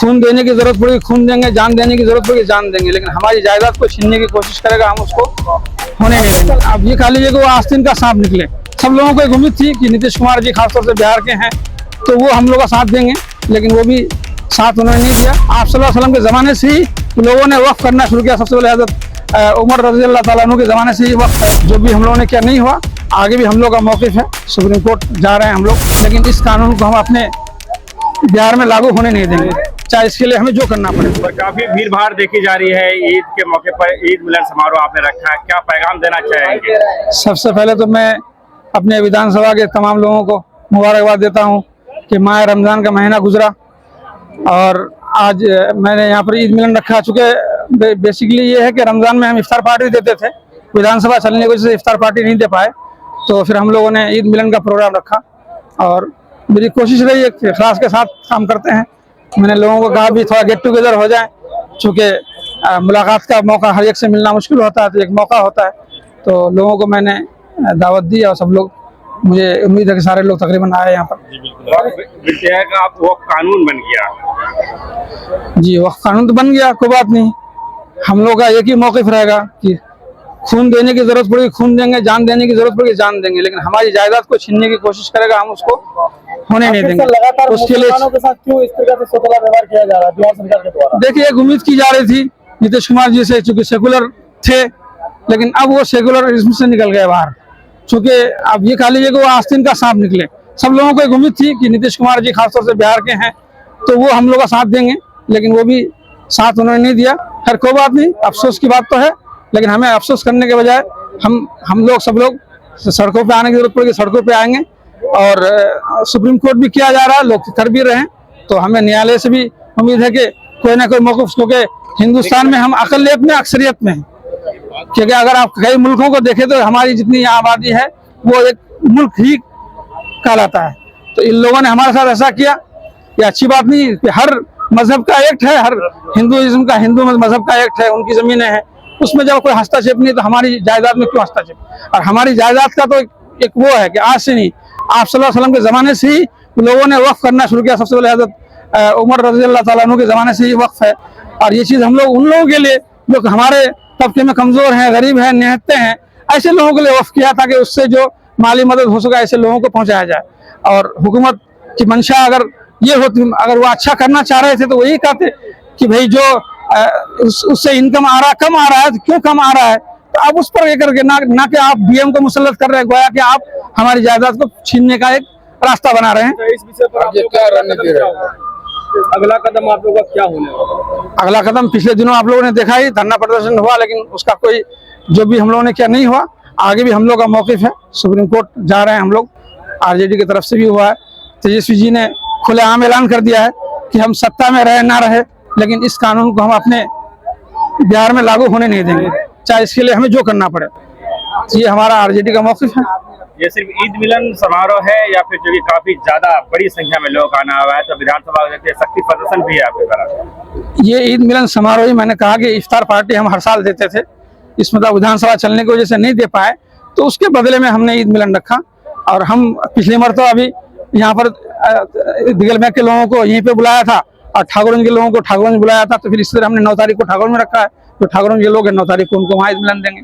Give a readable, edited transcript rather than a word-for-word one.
खून देने की जरूरत पड़ेगी खून देंगे, जान देने की जरूरत पड़ेगी जान देंगे, लेकिन हमारी जायदाद को छीनने की कोशिश करेगा हम उसको होने नहीं देंगे। अब ये खा लीजिए कि वो आस्तीन का सांप निकले। सब लोगों को एक उम्मीद थी कि नीतीश कुमार जी खासतौर से बिहार के हैं तो वो हम लोग का साथ देंगे, लेकिन वो भी साथ उन्होंने नहीं दिया। आप सल्लल्लाहु अलैहि वसल्लम के ज़माने से ही लोगों ने वक्फ करना शुरू किया। सबसे पहले हज़रत उमर रज़ी अल्लाह ताला अन्हु के ज़माने से ही वक्फ है, जो भी हम लोगों ने किया नहीं हुआ। आगे भी हम लोग का मौक़िफ़ है, सुप्रीम कोर्ट जा रहे हैं हम लोग, लेकिन इस कानून को हम अपने बिहार में लागू होने नहीं देंगे, चाहे इसके लिए हमें जो करना पड़े। पर काफी भीड़ भाड़ देखी जा रही है ईद के मौके पर, ईद मिलन समारोह आपने रखा है, क्या पैगाम देना चाहेंगे? सबसे पहले तो मैं अपने विधानसभा के तमाम लोगों को मुबारकबाद देता हूं कि माह रमज़ान का महीना गुजरा और आज मैंने यहाँ पर ईद मिलन रखा। चूँकि बेसिकली ये है कि रमज़ान में हम इफ्तार पार्टी देते थे, विधानसभा चलने की वजह से इफ्तार पार्टी नहीं दे पाए, तो फिर हम लोगों ने ईद मिलन का प्रोग्राम रखा और मेरी कोशिश रही है कि इखलास के साथ काम करते हैं। मैंने लोगों को कहा भी थोड़ा गेट टुगेदर हो जाए, चूँकि मुलाकात का मौका हर एक से मिलना मुश्किल होता है, तो एक मौका होता है, तो लोगों को मैंने दावत दी और सब लोग, मुझे उम्मीद है कि सारे लोग तकरीबन आए यहाँ पर। आप वो कानून बन गया जी, वह कानून तो बन गया, कोई बात नहीं। हम लोग का एक ही मौक़िफ़ रहेगा कि खून देने की जरूरत पड़ेगी खून देंगे, जान देने की जरूरत पड़ेगी जान देंगे, लेकिन हमारी जायदाद को छीनने की कोशिश करेगा हम उसको होने नहीं देंगे। लगातार उसके लिए मुसलमानों के साथ क्यों इस तरह से सोतला व्यवहार किया जा रहा है बिहार सरकार के द्वारा? देखिए, एक उम्मीद की जा रही थी नीतीश कुमार जी से, चूंकि सेकुलर थे, लेकिन अब वो सेकुलरिज्म से निकल गए बाहर। चूंकि अब ये खा लीजिए कि वो आस्तीन का सांप निकले। सब लोगों को एक उम्मीद थी कि नीतीश कुमार जी खासतौर से बिहार के हैं तो वो हम लोग का साथ देंगे, लेकिन वो भी साथ उन्होंने नहीं दिया। खैर कोई बात नहीं, अफसोस की बात तो है, लेकिन हमें अफसोस करने के बजाय हम लोग सब लोग सड़कों पे आने की जरूरत पड़ेगी, सड़कों पे आएंगे। और सुप्रीम कोर्ट भी किया जा रहा है, लोग कर भी रहे हैं, तो हमें न्यायालय से भी उम्मीद है कि कोई ना कोई मौक़िफ़, क्योंकि हिंदुस्तान में हम अक़लियत में अक्सरियत में हैं। क्योंकि अगर आप कई मुल्कों को देखें तो हमारी जितनी आबादी है वो एक मुल्क ही कहलाता है, तो इन लोगों ने हमारे साथ ऐसा किया, ये अच्छी बात नहीं। कि हर मजहब का एक्ट है, हर हिंदुइज्म का, हिंदू मजहब का एक्ट है, उनकी ज़मीनें हैं, उसमें जब कोई हस्तक्षेप नहीं तो हमारी जायदाद में क्यों हस्तक्षेप? और हमारी जायदाद का तो एक वो है कि आज से नहीं, आप सल्लल्लाहु अलैहि वसल्लम के ज़माने से ही लोगों ने वक्फ करना शुरू किया। सबसे पहले हज़रत उमर रज़ी अल्लाह ताला अन्हु के ज़माने से ही वक्फ है, और ये चीज़ हम लोग उन लोगों के लिए जो हमारे तबके में कमज़ोर हैं, गरीब हैं, निहत्ते हैं, ऐसे लोगों के लिए वक्फ किया ताकि उससे जो माली मदद हो सके ऐसे लोगों को पहुँचाया जाए। और हुकूमत की मंशा अगर ये होती, अगर वो अच्छा करना चाह रहे थे तो वही कहते कि भाई जो उससे इनकम आ रहा कम आ रहा है, तो क्यों कम आ रहा है, तो आप उस पर ये करके ना कि आप डीएम को मुसल्लत कर रहे हैं, गोया कि आप हमारी जायदाद को छीनने का एक रास्ता बना रहे हैं। तो इस विषय पर क्या रणनीति रहेगा? अगला कदम आप लोगों का क्या होने वाला? अगला कदम पिछले दिनों आप लोगों ने देखा ही, धरना प्रदर्शन हुआ, लेकिन उसका कोई जो भी हम लोगों ने किया नहीं हुआ। आगे भी हम लोग का मौक़िफ़ है, सुप्रीम कोर्ट जा रहे हैं हम लोग, आरजेडी की तरफ से भी हुआ है। तेजस्वी जी ने खुलेआम ऐलान कर दिया है कि हम सत्ता में रहे ना रहे, लेकिन इस कानून को हम अपने बिहार में लागू होने नहीं देंगे, चाहे इसके लिए हमें जो करना पड़े। ये हमारा आरजेडी का मौक़िफ़ है। ये सिर्फ ईद मिलन समारोह है या फिर जो कि काफी ज्यादा बड़ी संख्या में लोग आना हुआ है, तो विधानसभा देखते शक्ति प्रदर्शन भी है आपके तरफ? ये ईद मिलन समारोह ही, मैंने कहा कि इफ्तार पार्टी हम हर साल देते थे, इसमें तो विधानसभा चलने की वजह से नहीं दे पाए, तो उसके बदले में हमने ईद मिलन रखा। और हम पिछली मरतबा अभी यहाँ पर दिगलमैक के लोगों को यहीं पे बुलाया था और ठाकुरगंज के लोगों को ठाकुरगंज बुलाया था, तो फिर इस तरह हमने 9 तारीख को ठाकुरगंज में रखा है। तो ठाकुरगंज के लोग हैं 9 तारीख को, उनको वहाँ ईद मिलन देंगे।